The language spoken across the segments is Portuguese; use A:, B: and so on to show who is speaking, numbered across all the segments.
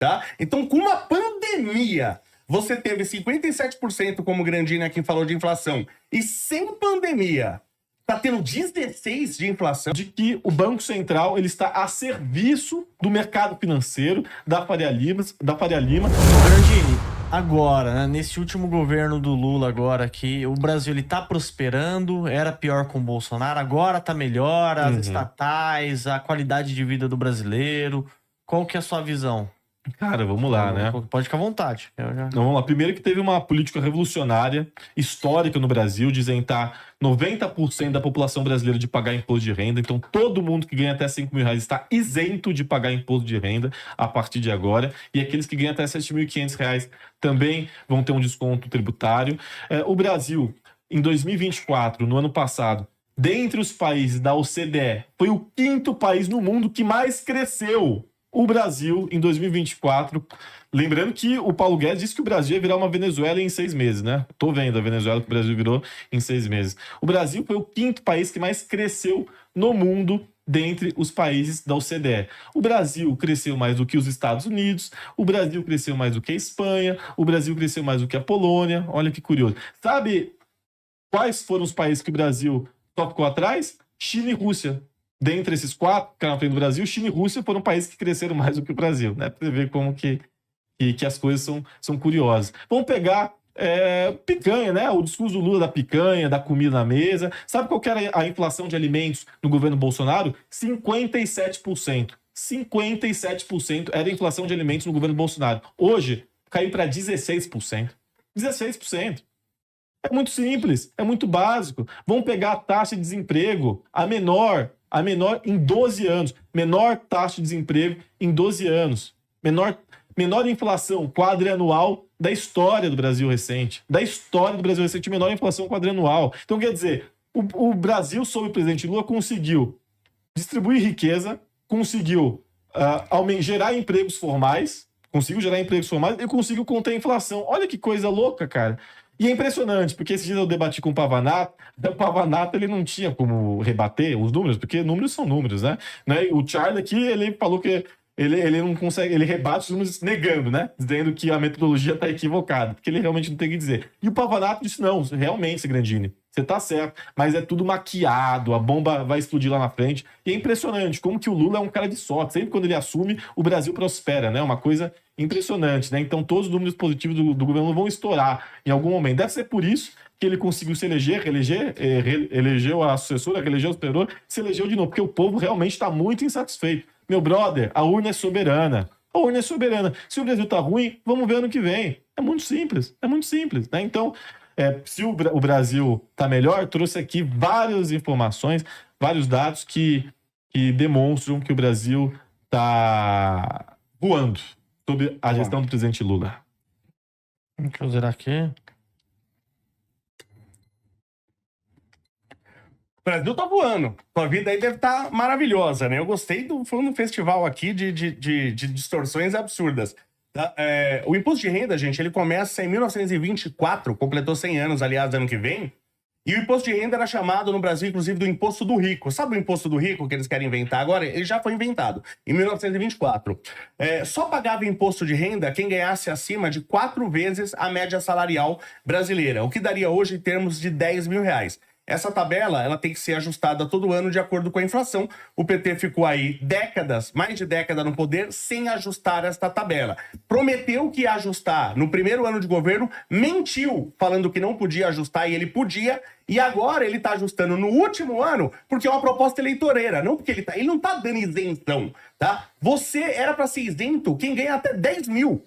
A: tá? Então, com uma pandemia, você teve 57%, como o Grandini aqui falou, de inflação, e sem pandemia, tá tendo 16% de inflação.
B: De que o Banco Central ele está a serviço do mercado financeiro, da Faria Lima.
C: Grandini, agora, né, nesse último governo do Lula agora aqui, o Brasil ele tá prosperando, era pior com o Bolsonaro, agora tá melhor, as estatais, a qualidade de vida do brasileiro. Qual que é a sua visão?
B: Cara, vamos lá, né?
C: Pode ficar à vontade.
B: Então, vamos lá. Primeiro que teve uma política revolucionária, histórica no Brasil, de isentar 90% da população brasileira de pagar imposto de renda. Então, todo mundo que ganha até 5 mil reais está isento de pagar imposto de renda a partir de agora. E aqueles que ganham até 7.500 reais também vão ter um desconto tributário. O Brasil, em 2024, no ano passado, dentre os países da OCDE, foi o 5º país no mundo que mais cresceu. O Brasil, em 2024, lembrando que o Paulo Guedes disse que o Brasil ia virar uma Venezuela em 6 meses, né? Tô vendo a Venezuela que o Brasil virou em 6 meses. O Brasil foi o 5º país que mais cresceu no mundo dentre os países da OCDE. O Brasil cresceu mais do que os Estados Unidos, o Brasil cresceu mais do que a Espanha, o Brasil cresceu mais do que a Polônia. Olha que curioso. Sabe quais foram os países que o Brasil só ficou atrás? China e Rússia. Dentre esses 4 que ficaram na frente do Brasil, China e Rússia foram países que cresceram mais do que o Brasil, né? Pra você ver como que as coisas são curiosas. Vamos pegar picanha, né? O discurso do Lula da picanha, da comida na mesa. Sabe qual que era a inflação de alimentos no governo Bolsonaro? 57%. 57% era a inflação de alimentos no governo Bolsonaro. Hoje, caiu para 16%. 16%. É muito simples, é muito básico. Vamos pegar a taxa de desemprego, a menor em 12 anos. Menor taxa de desemprego em 12 anos. Menor inflação quadrianual da história do Brasil recente. Menor inflação quadrianual. Então, quer dizer, o Brasil, sob o presidente Lula, conseguiu distribuir riqueza, conseguiu gerar empregos formais, e conseguiu conter a inflação. Olha que coisa louca, cara. E é impressionante, porque esse dia eu debati com o Pavanato ele não tinha como rebater os números, porque números são números, né? O Charlie aqui, ele falou que ele não consegue, ele rebate os números negando, né? Dizendo que a metodologia está equivocada, porque ele realmente não tem o que dizer. E o Pavanato disse, não, realmente, Grandini, você tá certo, mas é tudo maquiado, a bomba vai explodir lá na frente. E é impressionante como que o Lula é um cara de sorte. Sempre quando ele assume, o Brasil prospera, né? Uma coisa impressionante, né? Então todos os números positivos do governo vão estourar em algum momento. Deve ser por isso que ele conseguiu se elegeu a sucessora, reelegeu o superior, se elegeu de novo, porque o povo realmente está muito insatisfeito. Meu brother, a urna é soberana. Se o Brasil tá ruim, vamos ver ano que vem. É muito simples, né? Então, se o Brasil tá melhor, trouxe aqui várias informações, vários dados que demonstram que o Brasil tá voando sob a gestão do presidente Lula.
C: Deixa eu zerar aqui.
A: O Brasil tá voando. Sua vida aí deve estar maravilhosa, né? Eu gostei foi um festival aqui de distorções absurdas. Tá? O imposto de renda, gente, ele começa em 1924, completou 100 anos, aliás, ano que vem. E o imposto de renda era chamado no Brasil, inclusive, do imposto do rico. Sabe o imposto do rico que eles querem inventar agora? Ele já foi inventado, em 1924. Só pagava imposto de renda quem ganhasse acima de 4 vezes a média salarial brasileira, o que daria hoje em termos de 10 mil reais. Essa tabela, ela tem que ser ajustada todo ano de acordo com a inflação. O PT ficou aí mais de década no poder, sem ajustar esta tabela. Prometeu que ia ajustar no primeiro ano de governo, mentiu, falando que não podia ajustar e ele podia, e agora ele está ajustando no último ano, porque é uma proposta eleitoreira, não porque ele não está dando isenção, tá? Você era para ser isento quem ganha até 10 mil.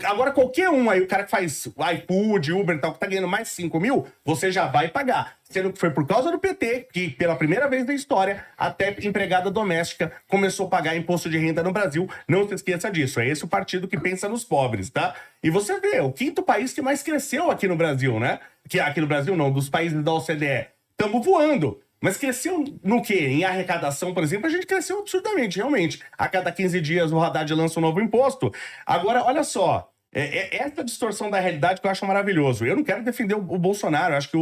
A: Agora, qualquer um aí, o cara que faz iFood, Uber e tal, que tá ganhando mais de 5 mil, você já vai pagar. Sendo que foi por causa do PT que, pela primeira vez na história, até empregada doméstica começou a pagar imposto de renda no Brasil. Não se esqueça disso. É esse o partido que pensa nos pobres, tá? E você vê, o 5º país que mais cresceu aqui no Brasil, né? Que aqui no Brasil não, dos países da OCDE. Estamos voando. Mas cresceu no quê? Em arrecadação, por exemplo, a gente cresceu absurdamente, realmente. A cada 15 dias o Haddad lança um novo imposto. Agora, olha só, essa distorção da realidade que eu acho maravilhoso. Eu não quero defender o Bolsonaro, eu acho que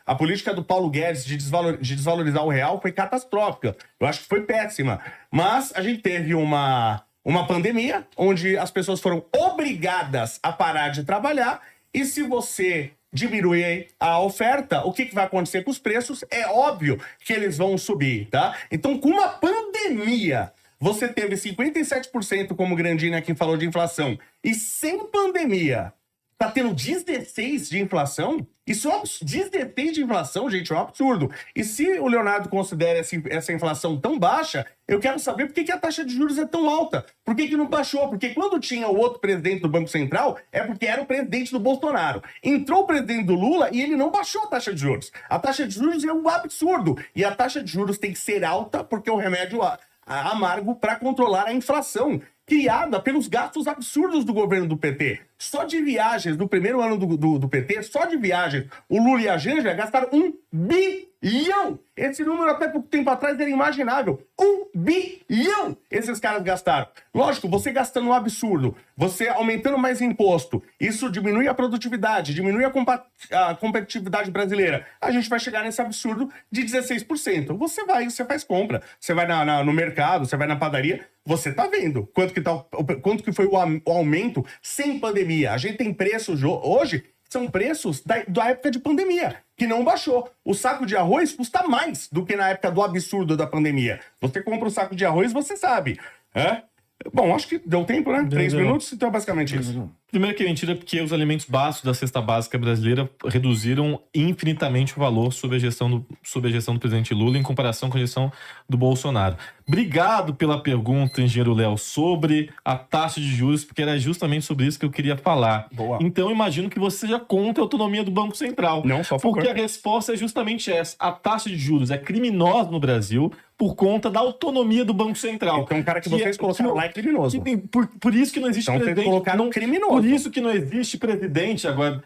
A: a política do Paulo Guedes de desvalorizar o real foi catastrófica. Eu acho que foi péssima. Mas a gente teve uma uma pandemia, onde as pessoas foram obrigadas a parar de trabalhar, e se você diminuir a oferta, o que vai acontecer com os preços? É óbvio que eles vão subir, tá? Então, com uma pandemia, você teve 57%, como o Grandini aqui falou, de inflação, e sem pandemia, tá tendo 16% de inflação? Isso é um 16% de inflação, gente, é um absurdo. E se o Leonardo considera essa inflação tão baixa, eu quero saber por que a taxa de juros é tão alta. Por que não baixou? Porque quando tinha o outro presidente do Banco Central, é porque era o presidente do Bolsonaro. Entrou o presidente do Lula e ele não baixou a taxa de juros. A taxa de juros é um absurdo. E a taxa de juros tem que ser alta porque é um remédio amargo para controlar a inflação, criada pelos gastos absurdos do governo do PT. Só de viagens, no primeiro ano do PT, só de viagens, o Lula e a Janja gastaram 1 bilhão. Esse número até pouco tempo atrás era imaginável. 1 bilhão esses caras gastaram. Lógico, você gastando um absurdo, você aumentando mais imposto, isso diminui a produtividade, diminui a competitividade brasileira. A gente vai chegar nesse absurdo de 16%. Você faz compra, você vai no mercado, você vai na padaria, você tá vendo quanto que foi o aumento sem pandemia. A gente tem preços hoje, são preços da época de pandemia, que não baixou. O saco de arroz custa mais do que na época do absurdo da pandemia. Você compra um saco de arroz, você sabe. Bom, acho que deu tempo, né? 3 minutos, então é basicamente isso.
B: Primeiro que é mentira, porque os alimentos básicos da cesta básica brasileira reduziram infinitamente o valor sob a gestão do presidente Lula em comparação com a gestão do Bolsonaro. Obrigado pela pergunta, engenheiro Léo, sobre a taxa de juros, porque era justamente sobre isso que eu queria falar.
A: Boa.
B: Então, imagino que você já conta a autonomia do Banco Central.
A: Não, só por
B: porque a resposta é justamente essa. A taxa de juros é criminosa no Brasil por conta da autonomia do Banco Central.
A: Então, o cara que vocês colocaram lá é criminoso.
B: Por isso que não existe
A: então,
B: presidente.
A: Vocês colocaram criminoso.
B: Por isso que não existe presidente agora.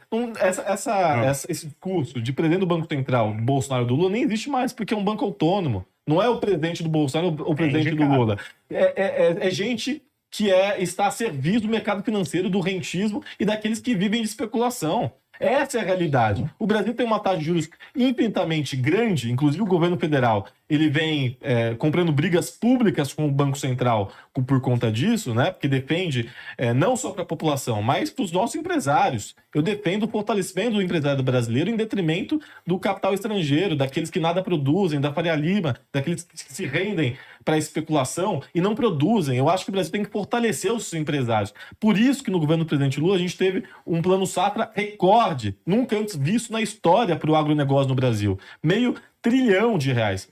B: Esse discurso de presidente do Banco Central, Bolsonaro do Lula, nem existe mais, porque é um banco autônomo. Não é o presidente do Bolsonaro ou o presidente do Lula. É gente que está a serviço do mercado financeiro, do rentismo e daqueles que vivem de especulação. Essa é a realidade. O Brasil tem uma taxa de juros infinitamente grande, inclusive o governo federal, ele vem comprando brigas públicas com o Banco Central por conta disso, né? Porque defende não só para a população, mas para os nossos empresários. Eu defendo o fortalecimento do empresário brasileiro em detrimento do capital estrangeiro, daqueles que nada produzem, da Faria Lima, daqueles que se rendem para a especulação e não produzem. Eu acho que o Brasil tem que fortalecer os seus empresários. Por isso que no governo do presidente Lula a gente teve um plano safra recorde, nunca antes visto na história para o agronegócio no Brasil. R$500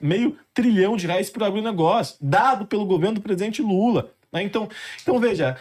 B: bilhão para o agronegócio, dado pelo governo do presidente Lula. Então veja,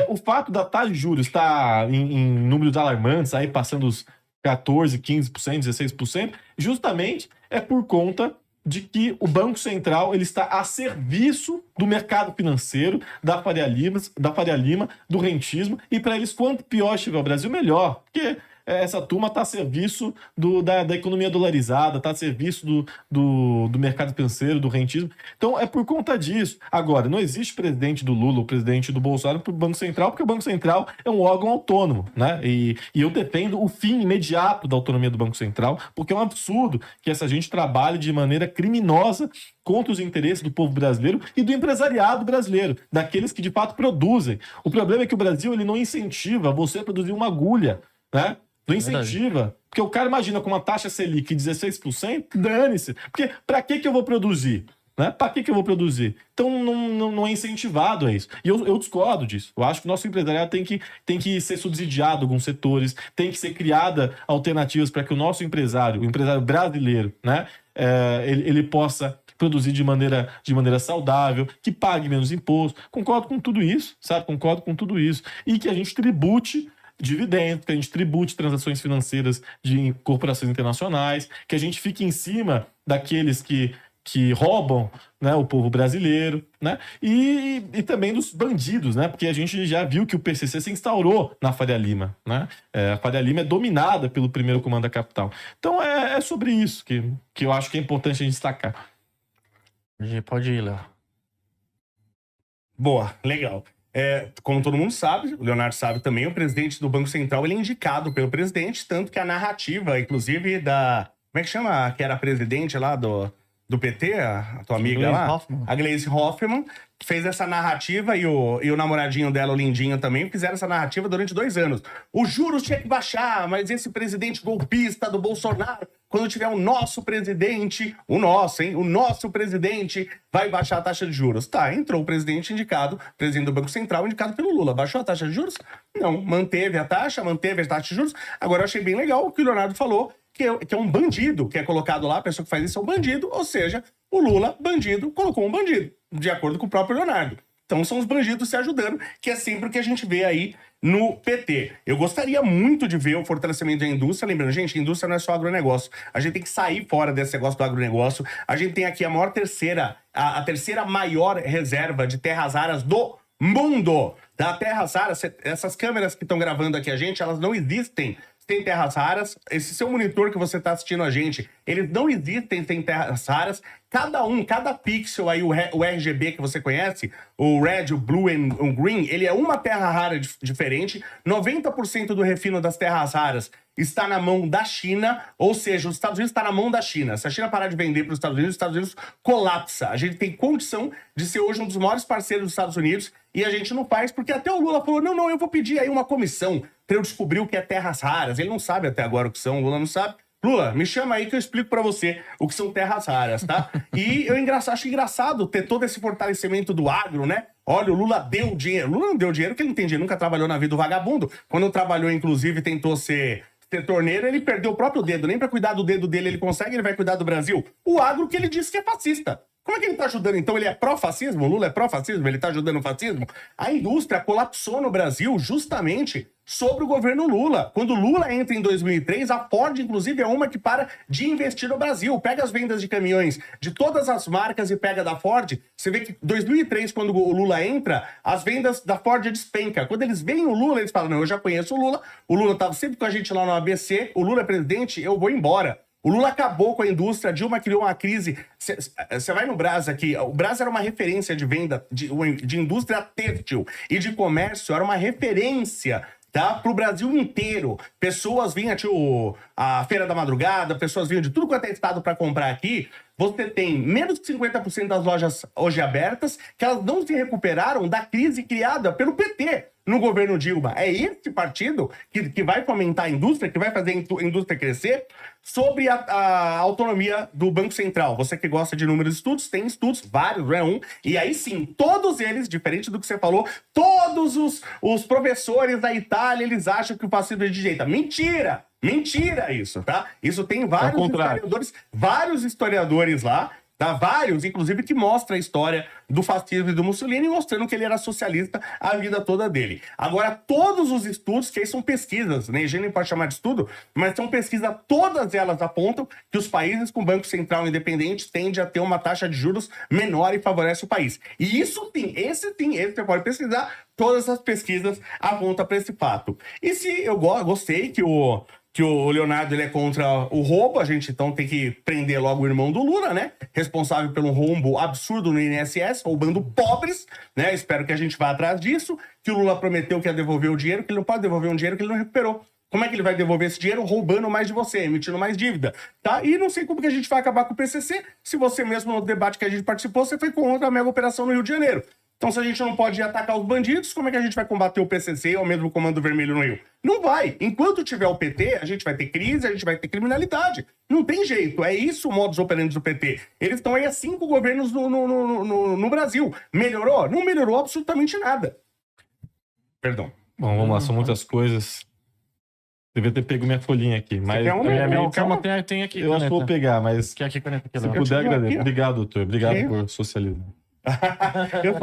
B: o fato da taxa de juros estar em números alarmantes, aí passando os 14%, 15%, 16%, justamente é por conta de que o Banco Central ele está a serviço do mercado financeiro, da Faria Lima, do rentismo, e para eles, quanto pior estiver o Brasil, melhor. Porque essa turma está a serviço da economia dolarizada, está a serviço do mercado financeiro, do rentismo. Então, é por conta disso. Agora, não existe presidente do Lula ou presidente do Bolsonaro para o Banco Central, porque o Banco Central é um órgão autônomo, né? E eu defendo o fim imediato da autonomia do Banco Central, porque é um absurdo que essa gente trabalhe de maneira criminosa contra os interesses do povo brasileiro e do empresariado brasileiro, daqueles que de fato produzem. O problema é que o Brasil ele não incentiva você a produzir uma agulha, né? Não incentiva. Porque o cara imagina com uma taxa Selic de 16%, dane-se. Porque para que eu vou produzir? Né? Para que eu vou produzir? Então não é incentivado a isso. E eu discordo disso. Eu acho que o nosso empresariado tem que ser subsidiado em alguns setores, tem que ser criada alternativas para que o nosso empresário, o empresário brasileiro, né, ele possa produzir de maneira saudável, que pague menos imposto. Concordo com tudo isso, sabe? Concordo com tudo isso. E que a gente tribute dividendos, que a gente tribute transações financeiras de corporações internacionais, que a gente fique em cima daqueles que roubam, né, o povo brasileiro, né, e também dos bandidos, né, porque a gente já viu que o PCC se instaurou na Faria Lima, né, a Faria Lima é dominada pelo primeiro comando da capital. Então é sobre isso que eu acho que é importante a gente destacar.
C: Pode ir, Léo.
A: Boa, legal. Como todo mundo sabe, o Leonardo sabe também, o presidente do Banco Central ele é indicado pelo presidente, tanto que a narrativa, inclusive, como é que chama? Que era a presidente lá do do PT, a tua amiga
C: Gleisi
A: lá,
C: Hoffmann.
A: a Gleisi Hoffmann, fez essa narrativa e o namoradinho dela, o Lindinho, também fizeram essa narrativa durante 2 anos. Os juros tinha que baixar, mas esse presidente golpista do Bolsonaro, quando tiver o nosso presidente, o nosso presidente vai baixar a taxa de juros. Tá, entrou o presidente indicado, presidente do Banco Central, indicado pelo Lula. Baixou a taxa de juros? Não, manteve a taxa de juros. Agora eu achei bem legal o que o Leonardo falou, que é um bandido que é colocado lá, a pessoa que faz isso é um bandido, ou seja, o Lula, bandido, colocou um bandido, de acordo com o próprio Leonardo. Então são os bandidos se ajudando, que é sempre o que a gente vê aí no PT. Eu gostaria muito de ver o fortalecimento da indústria. Lembrando, gente, a indústria não é só agronegócio. A gente tem que sair fora desse negócio do agronegócio. A gente tem aqui a terceira maior reserva de terras raras do mundo. Da terras raras, essas câmeras que estão gravando aqui a gente, elas não existem sem terras raras. Esse seu monitor que você está assistindo a gente, eles não existem sem terras raras. Cada pixel aí, o RGB que você conhece, o Red, o Blue e o Green, ele é uma terra rara diferente. 90% do refino das terras raras está na mão da China, ou seja, os Estados Unidos está na mão da China. Se a China parar de vender para os Estados Unidos colapsa. A gente tem condição de ser hoje um dos maiores parceiros dos Estados Unidos e a gente não faz, porque até o Lula falou, não, eu vou pedir aí uma comissão para eu descobrir o que é terras raras. Ele não sabe até agora o que são, o Lula não sabe. Lula, me chama aí que eu explico pra você o que são terras raras, tá? E eu acho engraçado ter todo esse fortalecimento do agro, né? Olha, o Lula deu dinheiro. O Lula não deu dinheiro porque ele não tem dinheiro, nunca trabalhou na vida do vagabundo. Quando trabalhou, inclusive, tentou ser torneiro, ele perdeu o próprio dedo. Nem pra cuidar do dedo dele ele consegue, ele vai cuidar do Brasil. O agro que ele disse que é fascista. Como é que ele tá ajudando, então? Ele é pró-fascismo? O Lula é pró-fascismo? Ele tá ajudando o fascismo? A indústria colapsou no Brasil justamente sobre o governo Lula. Quando o Lula entra em 2003, a Ford, inclusive, é uma que para de investir no Brasil. Pega as vendas de caminhões de todas as marcas e pega da Ford. Você vê que em 2003, quando o Lula entra, as vendas da Ford despenca. Quando eles veem o Lula, eles falam, não, eu já conheço o Lula estava sempre com a gente lá no ABC, o Lula é presidente, eu vou embora. O Lula acabou com a indústria, a Dilma criou uma crise. Você vai no Brás aqui, o Brás era uma referência de venda de indústria têxtil e de comércio, era uma referência, tá? Pro Brasil inteiro. Pessoas vinham, a Feira da Madrugada, pessoas vinham de tudo quanto é estado para comprar aqui. Você tem menos de 50% das lojas hoje abertas, que elas não se recuperaram da crise criada pelo PT no governo Dilma. É esse partido que vai fomentar a indústria, que vai fazer a indústria crescer, sobre a autonomia do Banco Central. Você que gosta de números de estudos, tem estudos, vários, não é um. E aí sim, todos eles, diferente do que você falou, todos os professores da Itália, eles acham que o fascismo é de direita. Mentira! Mentira isso, tá? Isso tem vários historiadores lá, tá? Vários, inclusive, que mostram a história do fascismo e do Mussolini, mostrando que ele era socialista a vida toda dele. Agora, todos os estudos, que aí são pesquisas, né? A gente nem pode chamar de estudo, mas são pesquisas, todas elas apontam que os países com Banco Central independente tendem a ter uma taxa de juros menor e favorece o país. E isso sim, esse você pode pesquisar, todas as pesquisas apontam para esse fato. E se eu gostei que o Leonardo ele é contra o roubo, a gente então tem que prender logo o irmão do Lula, né? Responsável pelo rombo absurdo no INSS, roubando pobres, né? Espero que a gente vá atrás disso, que o Lula prometeu que ia devolver o dinheiro, que ele não pode devolver um dinheiro que ele não recuperou. Como é que ele vai devolver esse dinheiro? Roubando mais de você, emitindo mais dívida, tá? E não sei como que a gente vai acabar com o PCC, se você mesmo no debate que a gente participou, você foi contra a mega operação no Rio de Janeiro. Então, se a gente não pode atacar os bandidos, como é que a gente vai combater o PCC ou mesmo o Comando Vermelho no Rio? Não vai. Enquanto tiver o PT, a gente vai ter crise, a gente vai ter criminalidade. Não tem jeito. É isso o modus operandi do PT. Eles estão aí há 5 governos no Brasil. Melhorou? Não melhorou absolutamente nada. Perdão.
B: Bom, vamos lá, são muitas coisas. Devia ter pego minha folhinha aqui, mas...
C: Tem aqui.
B: Eu acho que vou pegar, mas
C: Quer aqui, caneta aqui,
B: se
C: Léo.
B: puder, agradeço. Obrigado, doutor. Obrigado por socialismo.
A: Eu